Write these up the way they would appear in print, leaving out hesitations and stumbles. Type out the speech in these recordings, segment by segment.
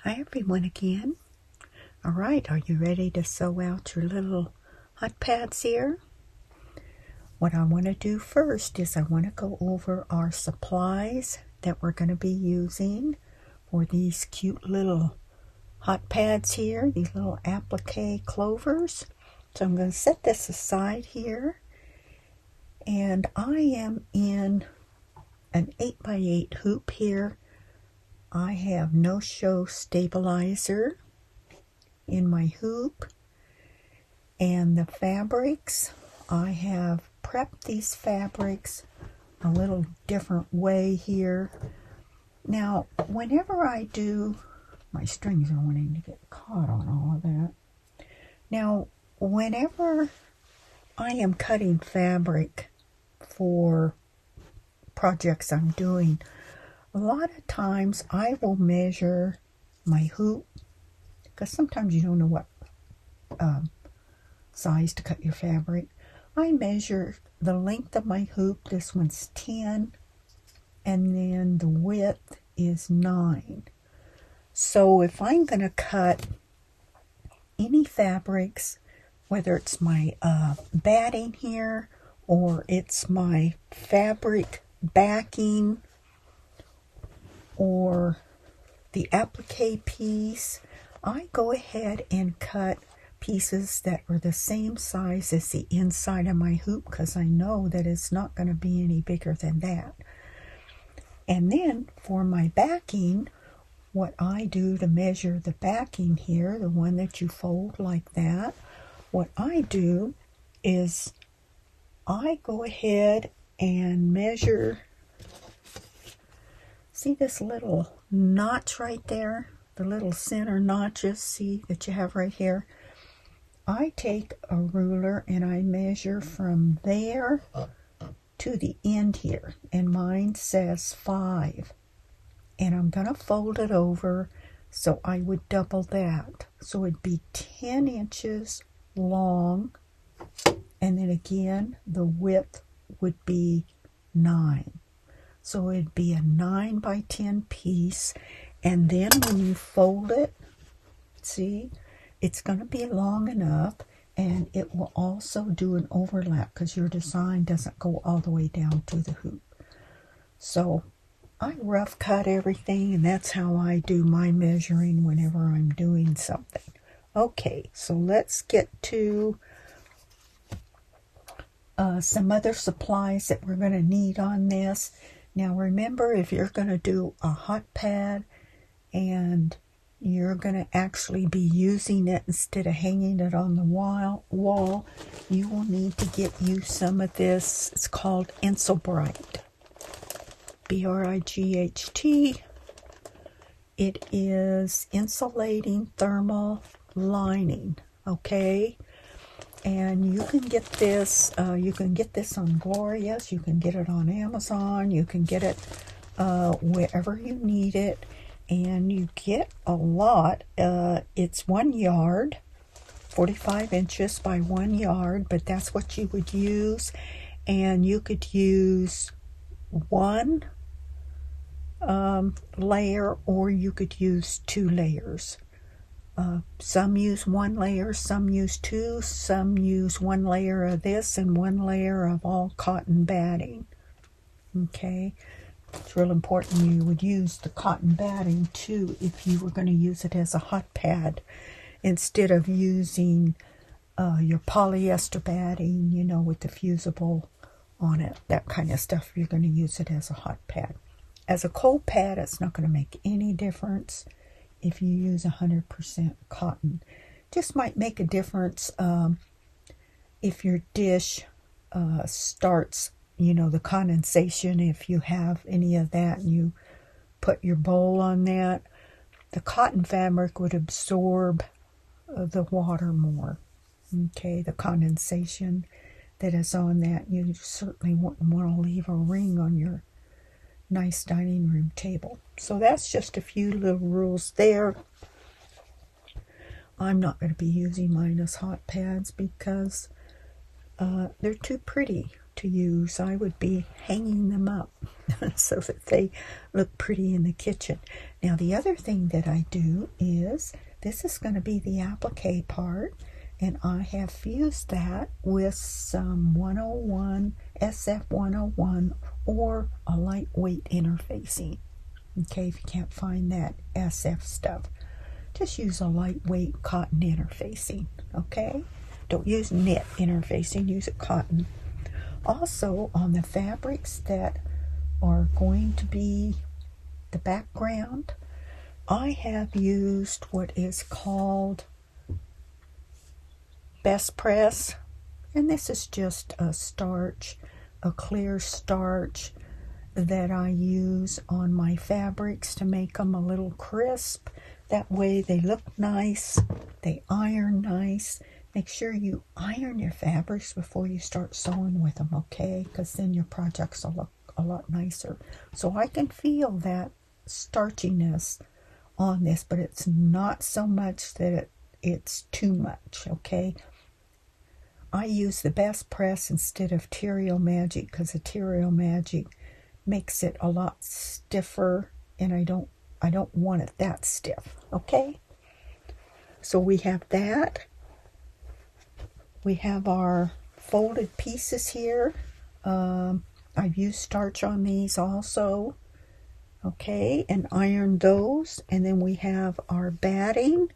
Hi everyone again. Alright, are you ready to sew out your little hot pads here? What I want to do first is I want to go over our supplies that we're going to be using for these cute little hot pads here, these little applique clovers. So I'm going to set this aside here, and I am in an 8x8 hoop here. I have no-show stabilizer in my hoop, and the fabrics, I have prepped these fabrics a little different way here. Now, whenever I do, my strings are wanting to get caught on all of that. Now, whenever I am cutting fabric for projects I'm doing, a lot of times I will measure my hoop, because sometimes you don't know what size to cut your fabric. I measure the length of my hoop. This one's 10, and then the width is 9. So if I'm going to cut any fabrics, whether it's my batting here or it's my fabric backing or the applique piece, I go ahead and cut pieces that are the same size as the inside of my hoop, because I know that it's not going to be any bigger than that. And then for my backing, what I do to measure the backing here, the one that you fold like that, what I do is I go ahead and measure. See this little notch right there? The little center notches, see, that you have right here? I take a ruler and I measure from there to the end here. And mine says 5. And I'm going to fold it over, so I would double that. So it'd be 10 inches long. And then again, the width would be 9. So it'd be a 9 by 10 piece. And then when you fold it, see, it's going to be long enough, and it will also do an overlap because your design doesn't go all the way down to the hoop. So I rough cut everything, and that's how I do my measuring whenever I'm doing something. Okay, so let's get to some other supplies that we're going to need on this. Now remember, if you're going to do a hot pad and you're going to actually be using it instead of hanging it on the wall, you will need to get you some of this. It's called Insulbright. B-R-I-G-H-T. It is insulating thermal lining, okay? And you can get this, on Glorious, you can get it on Amazon, you can get it wherever you need it, and you get a lot. It's 1 yard, 45 inches by 1 yard, but that's what you would use. And you could use one layer, or you could use 2 layers. Some use 1 layer, some use 2, some use 1 layer of this and 1 layer of all cotton batting. Okay, it's real important you would use the cotton batting too if you were going to use it as a hot pad instead of using your polyester batting, you know, with the fusible on it, that kind of stuff. You're going to use it as a hot pad. As a cold pad, it's not going to make any difference if you use 100% cotton. Just might make a difference if your dish starts, you know, the condensation. If you have any of that and you put your bowl on that, the cotton fabric would absorb the water more. Okay, the condensation that is on that, you certainly wouldn't want to leave a ring on your nice dining room table. So that's just a few little rules there. I'm not going to be using mine as hot pads because they're too pretty to use. I would be hanging them up. so that they look pretty in the kitchen. Now the other thing that I do is, this is going to be the applique part, and I have fused that with some 101, SF101, or a lightweight interfacing. Okay, if you can't find that SF stuff, just use a lightweight cotton interfacing, okay? Don't use knit interfacing, use a cotton. Also, on the fabrics that are going to be the background, I have used what is called Best Press, and this is just a starch, a clear starch that I use on my fabrics to make them a little crisp. That way they look nice, they iron nice. Make sure you iron your fabrics before you start sewing with them, okay? Because then your projects will look a lot nicer. So I can feel that starchiness on this, but it's not so much that it's too much, okay? I use the Best Press instead of Terrio Magic because the Terrio Magic makes it a lot stiffer, and I don't want it that stiff, okay? So we have that. We have our folded pieces here. I've used starch on these also, okay, and ironed those. And then we have our batting,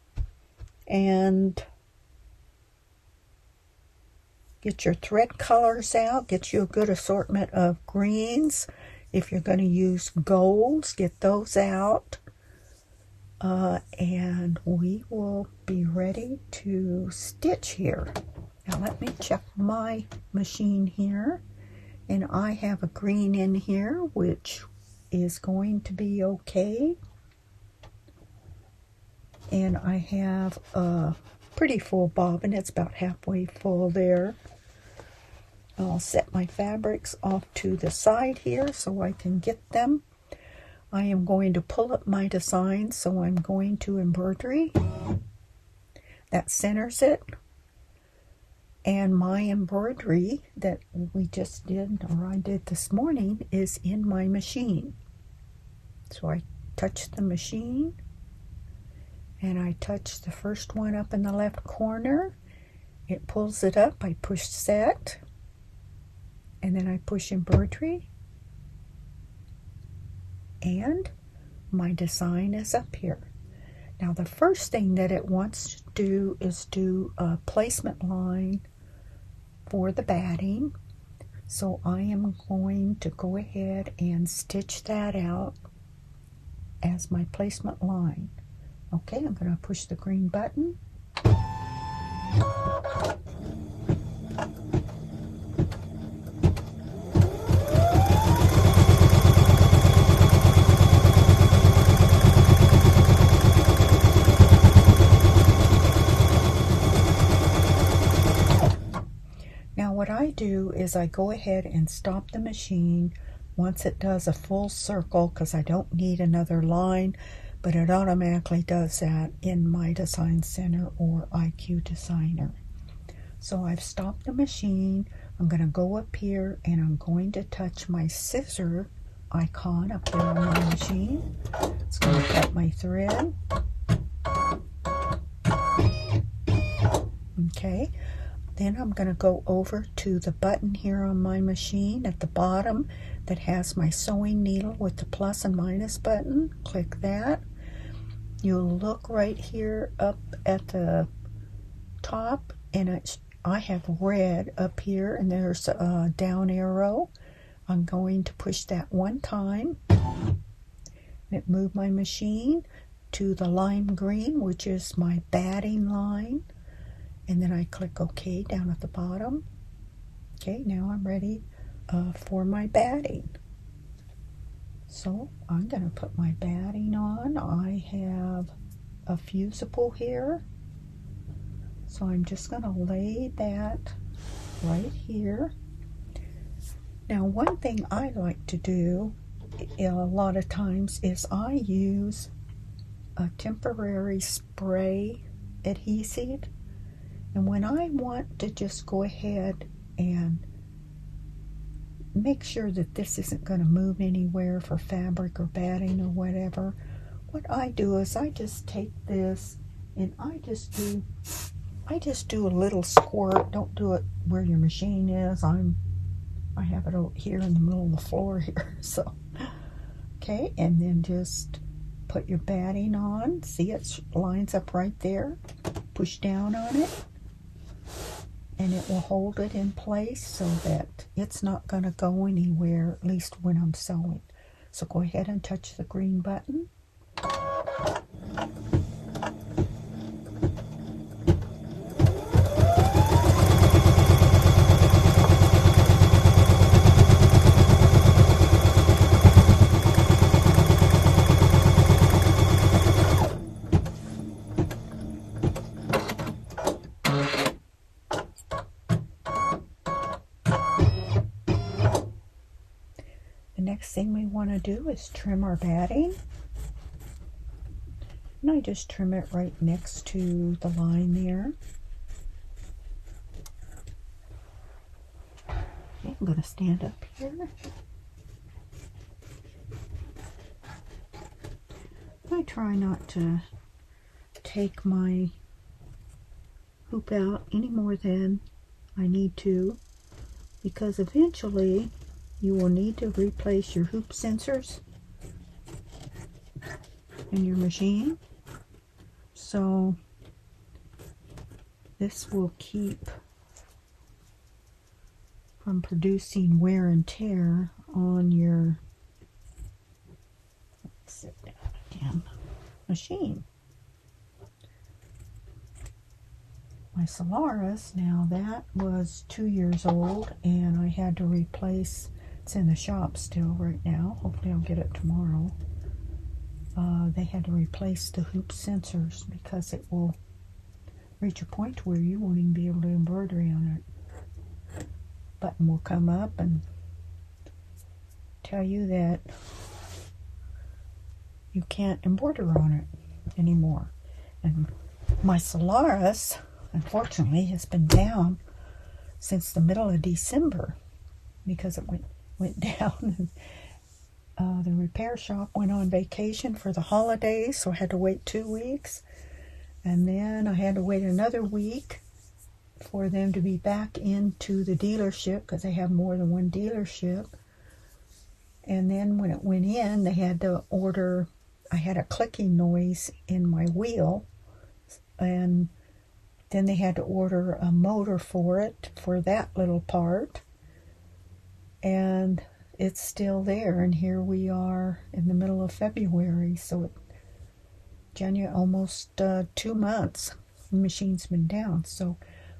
and get your thread colors out. Get you a good assortment of greens. If you're going to use golds, get those out. And we will be ready to stitch here. Now let me check my machine here. And I have a green in here, which is going to be okay. And I have a pretty full bobbin. It's about halfway full there. I'll set my fabrics off to the side here so I can get them. I am going to pull up my design, so I'm going to embroidery. That centers it. And my embroidery that we just did, or I did this morning, is in my machine. So I touch the machine, and I touch the first one up in the left corner. It pulls it up. I push set, and then I push embroidery, and my design is up here. Now the first thing that it wants to do is do a placement line for the batting. So I am going to go ahead and stitch that out as my placement line. Okay, I'm going to push the green button. Now what I do is I go ahead and stop the machine once it does a full circle, because I don't need another line, but it automatically does that in my Design Center or IQ Designer. So I've stopped the machine. I'm going to go up here and I'm going to touch my scissor icon up there on my machine. It's going to cut my thread. Okay. Then I'm going to go over to the button here on my machine at the bottom that has my sewing needle with the plus and minus button. Click that. You'll look right here up at the top, and I have red up here, and there's a down arrow. I'm going to push that one time. It moved my machine to the lime green, which is my batting line. And then I click OK down at the bottom. Okay, now I'm ready for my batting. So I'm going to put my batting on. I have a fusible here. So I'm just going to lay that right here. Now one thing I like to do a lot of times is I use a temporary spray adhesive. And when I want to just go ahead and make sure that this isn't going to move anywhere for fabric or batting or whatever, what I do is I just take this and I just do a little squirt. Don't do it where your machine is. I have it out here in the middle of the floor here. So, okay, and then just put your batting on. See, it lines up right there. Push down on it, and it will hold it in place so that it's not going to go anywhere, at least when I'm sewing. So go ahead and touch the green button. The next thing we want to do is trim our batting. And I just trim it right next to the line there. Okay, I'm going to stand up here. I try not to take my hoop out any more than I need to, because eventually you will need to replace your hoop sensors in your machine. So this will keep from producing wear and tear on your machine. My Solaris, now that was 2 years old, and I had to replace. It's in the shop still right now. Hopefully I'll get it tomorrow. They had to replace the hoop sensors because it will reach a point where you won't even be able to embroidery on it. Button will come up and tell you that you can't embroider on it anymore. And my Solaris, unfortunately, has been down since the middle of December because it went down. The repair shop went on vacation for the holidays, so I had to wait 2 weeks, and then I had to wait another week for them to be back into the dealership because they have more than one dealership. And then when it went in, they had to order. I had a clicking noise in my wheel, and then they had to order a motor for it, for that little part. And it's still there, and here we are in the middle of February, so January, almost 2 months the machine's been down. So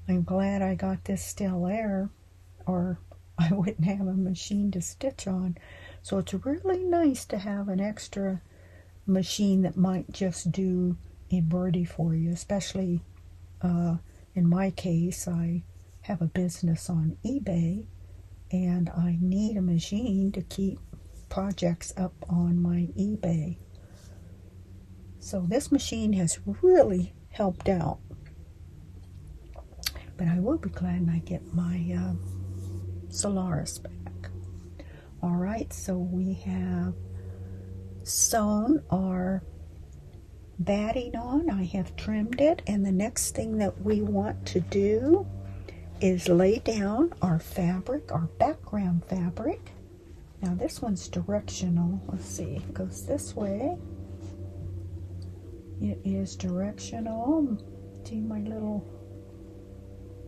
I'm glad I got this still there, or I wouldn't have a machine to stitch on. So it's really nice to have an extra machine that might just do embroidery for you, especially in my case. I have a business on eBay, and I need a machine to keep projects up on my eBay. So this machine has really helped out. But I will be glad when I get my Solaris back. Alright, so we have sewn our batting on. I have trimmed it, and the next thing that we want to do is lay down our fabric, our background fabric. Now this one's directional. Let's see, it goes this way. It is directional. See my little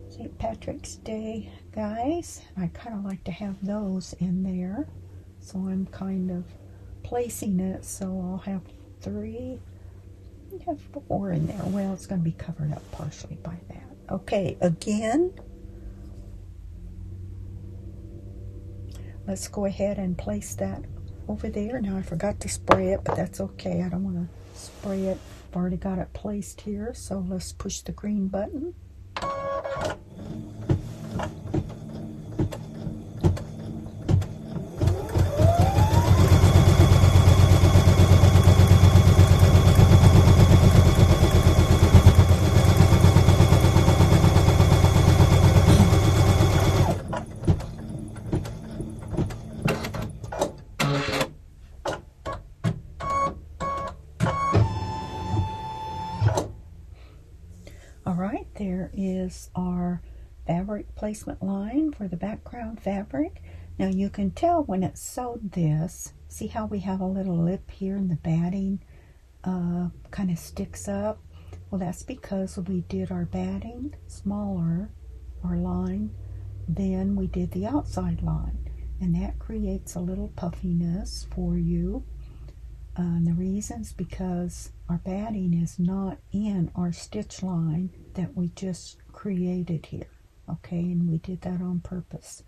St. Patrick's Day guys? I kind of like to have those in there. So I'm kind of placing it so I'll have 3, I have 4 in there. Well, it's going to be covered up partially by that. Okay, again, let's go ahead and place that over there. Now I forgot to spray it, but that's okay. I don't want to spray it. I've already got it placed here, so let's push the green button. there is our fabric placement line for the background fabric. Now you can tell when it's sewed this, see how we have a little lip here and the batting kind of sticks up? Well, that's because we did our batting smaller, our line, then we did the outside line, and that creates a little puffiness for you. And the reason's because our batting is not in our stitch line that we just created here, okay, and we did that on purpose.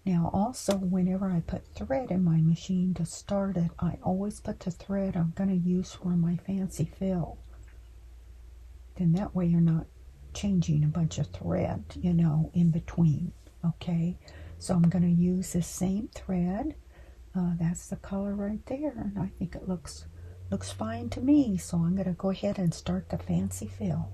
Now also, whenever I put thread in my machine to start it, I always put the thread I'm going to use for my fancy fill. Then that way you're not changing a bunch of thread, you know, in between, okay? So I'm going to use this same thread. That's the color right there, and I think it looks fine to me. So I'm going to go ahead and start the fancy fill.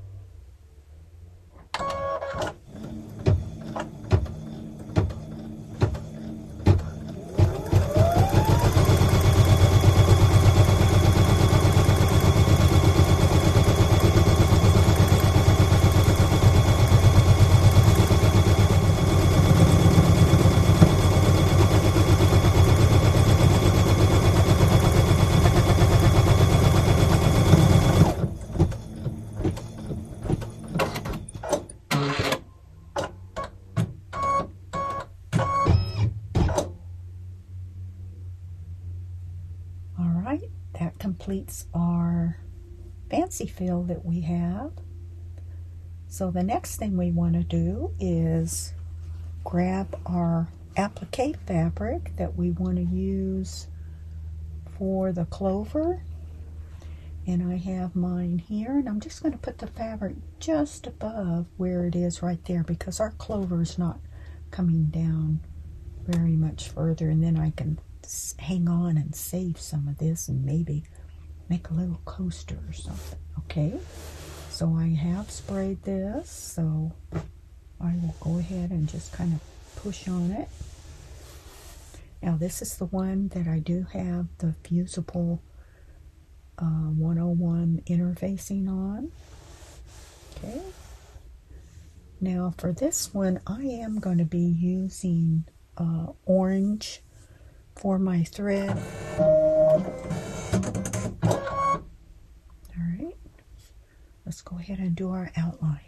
That completes our fancy fill that we have. So the next thing we want to do is grab our applique fabric that we want to use for the clover. And I have mine here, and I'm just going to put the fabric just above where it is right there, because our clover is not coming down very much further, and then I can hang on and save some of this and maybe make a little coaster or something. Okay, so I have sprayed this, so I will go ahead and just kind of push on it. Now this is the one that I do have the fusible 101 interfacing on. Okay, now for this one I am going to be using orange for my thread. Alright, let's go ahead and do our outline.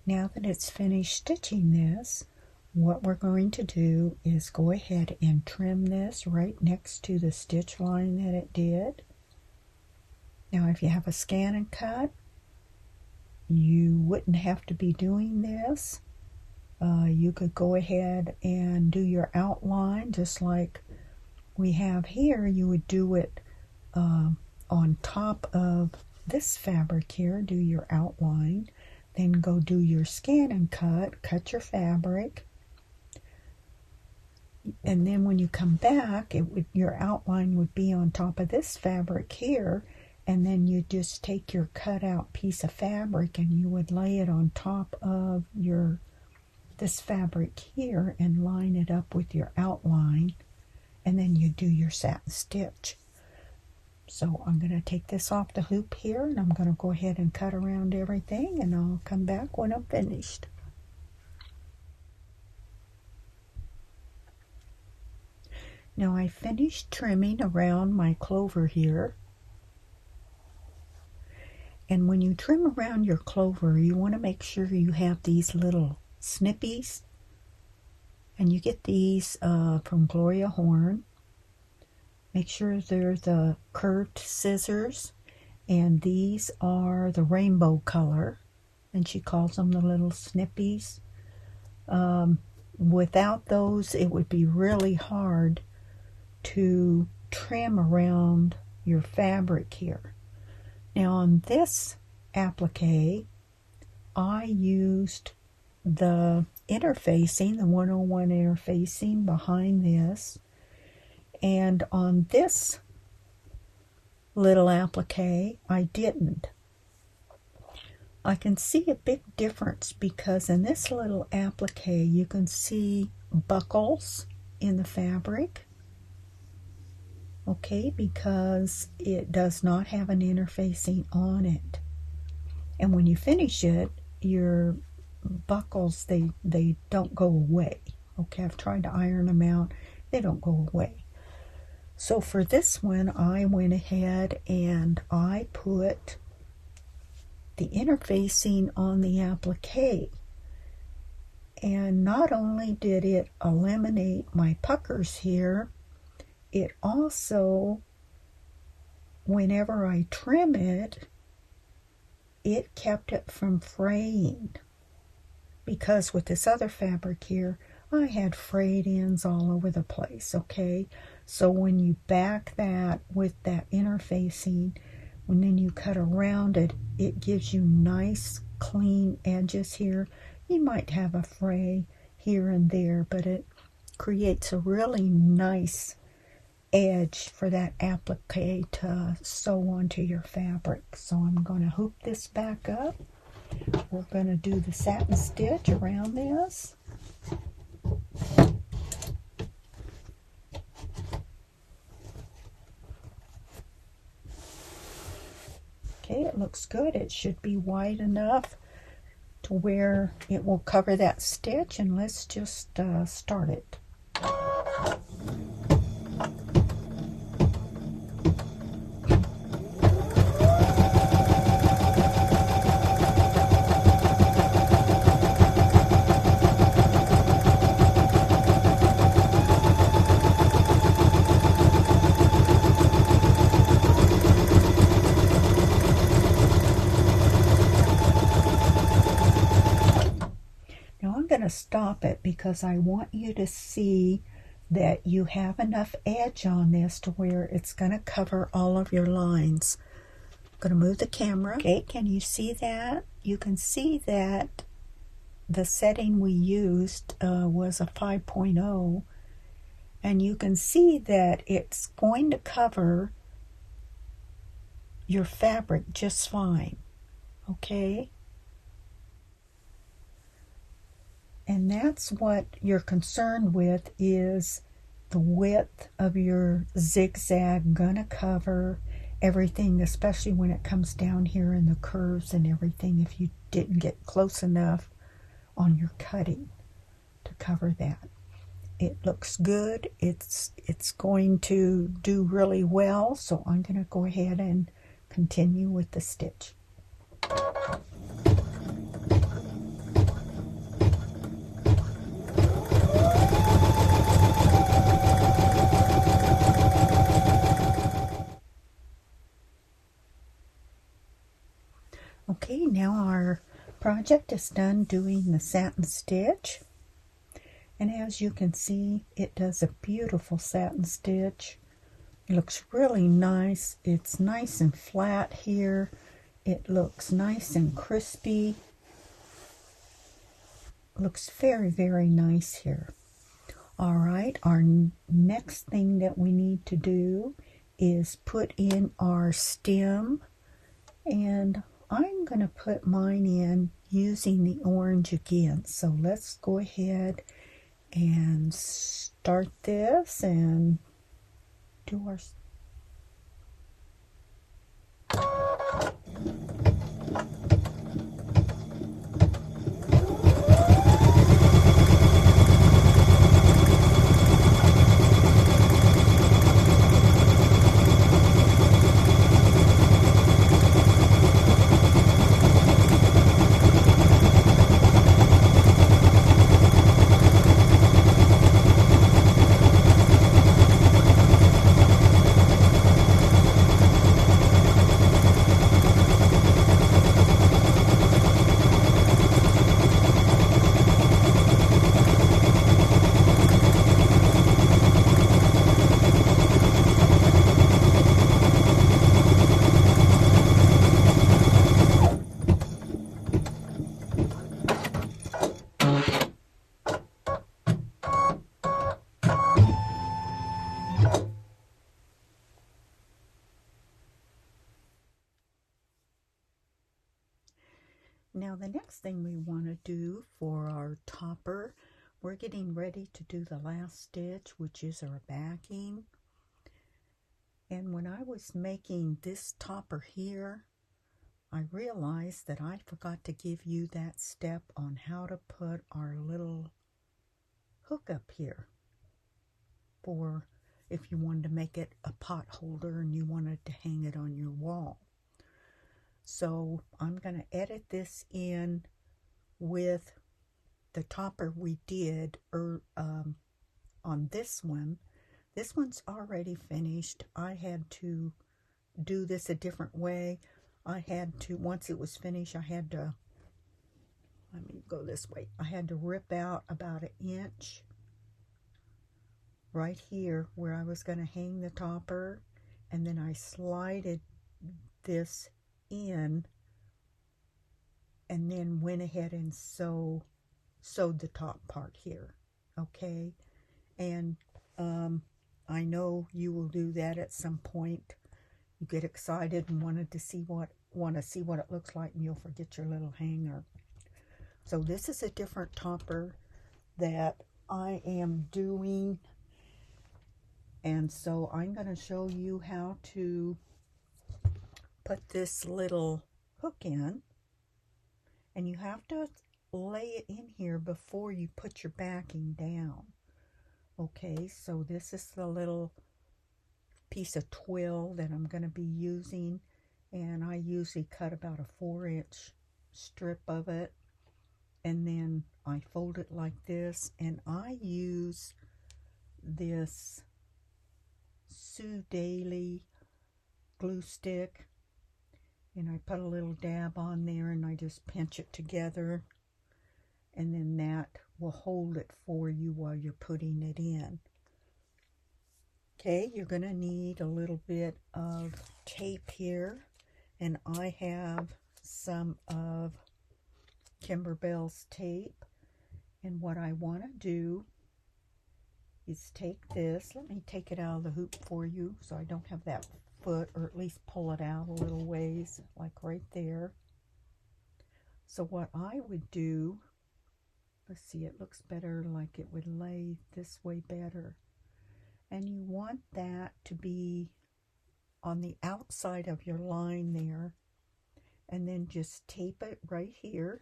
Now that it's finished stitching this, what we're going to do is go ahead and trim this right next to the stitch line that it did. Now if you have a scan and cut, you wouldn't have to be doing this. You could go ahead and do your outline just like we have here. You would do it on top of this fabric here, do your outline. Then go do your scan and cut your fabric, and then when you come back, your outline would be on top of this fabric here, and then you just take your cut out piece of fabric and you would lay it on top of this fabric here and line it up with your outline, and then you do your satin stitch. So I'm going to take this off the hoop here, and I'm going to go ahead and cut around everything, and I'll come back when I'm finished. Now I finished trimming around my clover here. And when you trim around your clover, you want to make sure you have these little snippies. And you get these from Gloria Horn. Make sure they're the curved scissors, and these are the rainbow color, and she calls them the little snippies. Without those, it would be really hard to trim around your fabric here. Now on this applique, I used the interfacing, the 101 interfacing behind this, and on this little applique I didn't. I can see a big difference because in this little applique you can see buckles in the fabric, okay, because it does not have an interfacing on it. And when you finish it, your buckles, they don't go away. Okay, I've tried to iron them out. They don't go away. So for this one, I went ahead and I put the interfacing on the applique. And not only did it eliminate my puckers here, it also, whenever I trim it, it kept it from fraying. Because with this other fabric here, I had frayed ends all over the place, okay? So when you back that with that interfacing, when then you cut around it, it gives you nice clean edges here. You might have a fray here and there, but it creates a really nice edge for that applique to sew onto your fabric. So I'm going to hoop this back up. We're going to do the satin stitch around this. Okay, it looks good. It should be wide enough to where it will cover that stitch, and let's just start it. Stop it because I want you to see that you have enough edge on this to where it's going to cover all of your lines. I'm going to move the camera. Okay, can you see that? You can see that the setting we used was a 5.0, and you can see that it's going to cover your fabric just fine, okay? And that's what you're concerned with, is the width of your zigzag gonna cover everything, especially when it comes down here in the curves and everything, if you didn't get close enough on your cutting to cover that. It looks good. It's going to do really well, so I'm gonna go ahead and continue with the stitch. Okay, now our project is done doing the satin stitch, and as you can see, it does a beautiful satin stitch. It looks really nice. It's nice and flat here. It looks nice and crispy. Looks very, very nice here. All right, our next thing that we need to do is put in our stem, and I'm going to put mine in using the orange again. So let's go ahead and start this and do our... last thing we want to do for our topper, we're getting ready to do the last stitch, which is our backing. And when I was making this topper here, I realized that I forgot to give you that step on how to put our little hook up here for if you wanted to make it a pot holder and you wanted to hang it on your wall. So I'm going to edit this in with the topper we did on this one. This one's already finished. I had to do this a different way. I had to, once it was finished, I had to, let me go this way. I had to rip out about 1 inch right here where I was going to hang the topper, and then I slided this in and then went ahead and sewed the top part here. Okay, and I know you will do that at some point. You get excited and want to see what it looks like, and you'll forget your little hanger. So this is a different topper that I am doing, and so I'm going to show you how to put this little hook in, and you have to lay it in here before you put your backing down. Okay, so this is the little piece of twill that I'm going to be using, and I usually cut about a 4-inch strip of it, and then I fold it like this, and I use this Sue Daily glue stick, and I put a little dab on there and I just pinch it together, and then that will hold it for you while you're putting it in. Okay, you're going to need a little bit of tape here, and I have some of Kimberbell's tape, and what I want to do is take this, let me take it out of the hoop for you so I don't have that foot, or at least pull it out a little ways, like right there. So what I would do, let's see, it looks better like it would lay this way better. And you want that to be on the outside of your line there, and then just tape it right here.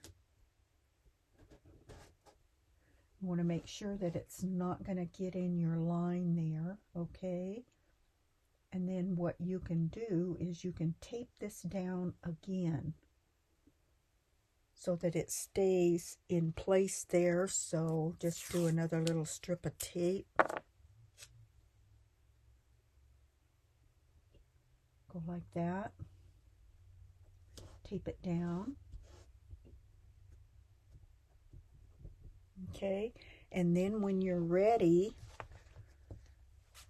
You want to make sure that it's not going to get in your line there, okay? And then what you can do is you can tape this down again so that it stays in place there. So just do another little strip of tape. Go like that. Tape it down. Okay, and then when you're ready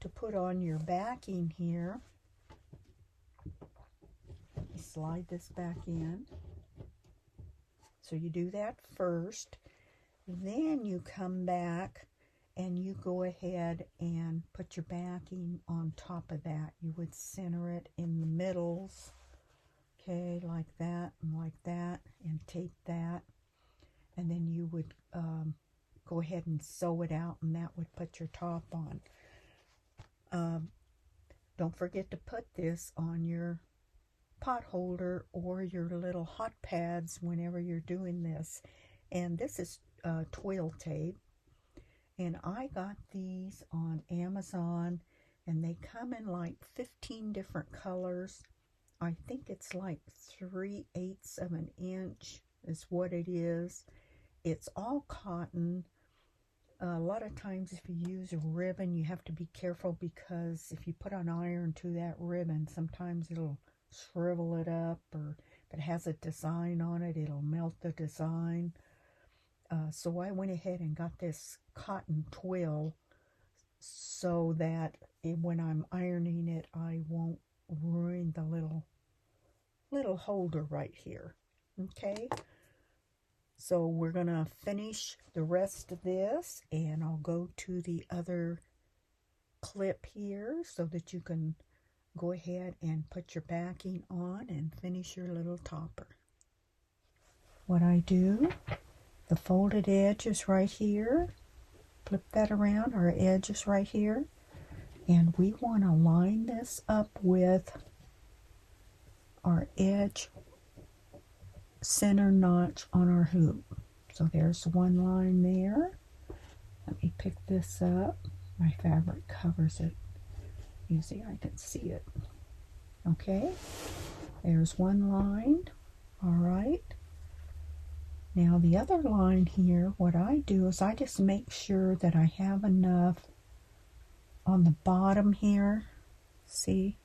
to put on your backing here, you slide this back in. So you do that first, then you come back and you go ahead and put your backing on top of that. You would center it in the middles, okay, like that, and tape that. And then you would go ahead and sew it out, and that would put your top on. Don't forget to put this on your pot holder or your little hot pads whenever you're doing this. And this is twill tape, and I got these on Amazon, and they come in like 15 different colors. I think it's like 3/8 of an inch is what it is. It's all cotton. A lot of times if you use a ribbon, you have to be careful, because if you put an iron to that ribbon, sometimes it'll shrivel it up, or if it has a design on it, it'll melt the design. So I went ahead and got this cotton twill so that when I'm ironing it, I won't ruin the little holder right here. Okay. So we're going to finish the rest of this, and I'll go to the other clip here so that you can go ahead and put your backing on and finish your little topper. what I do, the folded edge is right here. Flip that around, our edge is right here. And we want to line this up with our edge center notch on our hoop. So there's one line there. Let me pick this up. My fabric covers it. Easy, I can see it. Okay, there's one line. All right. Now the other line here, what I do is I just make sure that I have enough on the bottom here. See,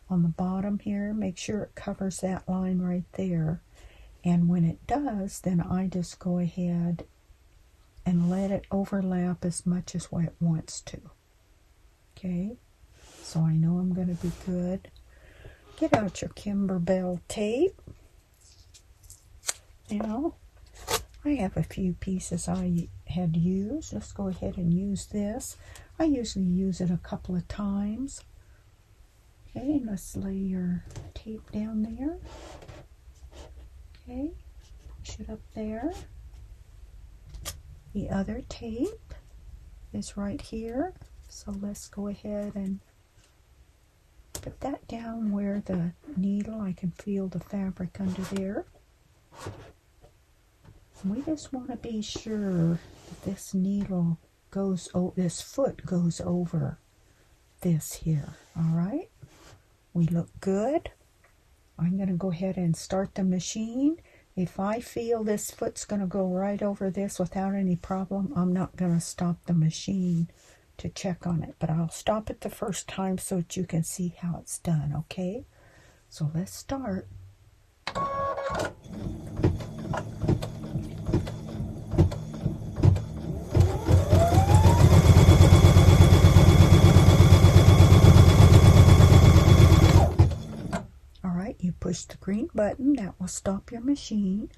on the bottom here, make sure it covers that line right there. And when it does, then I just go ahead and let it overlap as much as what it wants to. Okay, so I know I'm going to be good. Get out your Kimberbell tape. Now, I have a few pieces I had used. Let's go ahead and use this. I usually use it a couple of times. Okay, let's lay your tape down there. Okay, push it up there. The other tape is right here. So let's go ahead and put that down where the needle, I can feel the fabric under there. We just want to be sure that this needle goes, this foot goes over this here. All right, we look good. I'm going to go ahead and start the machine. If I feel this foot's going to go right over this without any problem, I'm not going to stop the machine to check on it. But I'll stop it the first time so that you can see how it's done, okay? So let's start. You push the green button, that will stop your machine.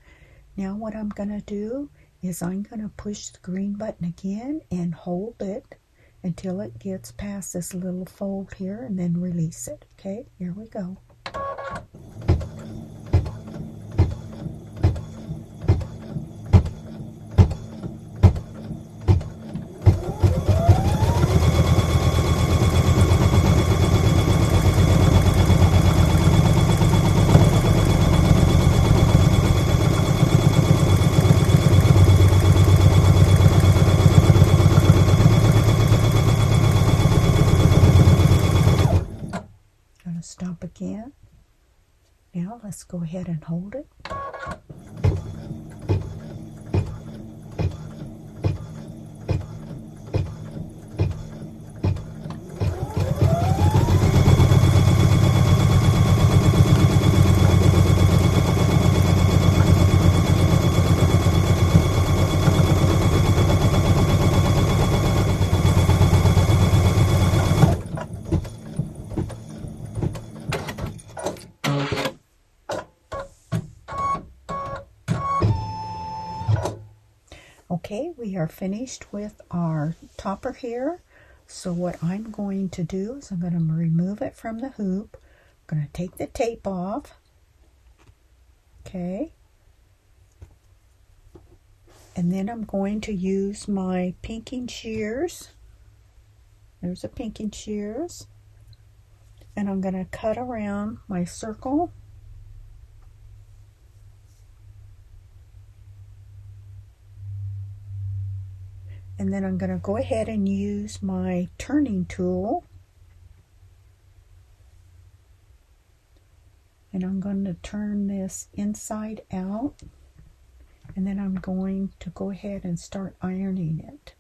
Now what I'm going to do is I'm going to push the green button again and hold it until it gets past this little fold here and then release it. Okay, here we go. Stop again. Now let's go ahead and hold it. Okay, we are finished with our topper here. So what I'm going to do is I'm going to remove it from the hoop. I'm going to take the tape off. Okay. And then I'm going to use my pinking shears. There's a pinking shears. And I'm going to cut around my circle. And then I'm going to go ahead and use my turning tool. And I'm going to turn this inside out. And then I'm going to go ahead and start ironing it.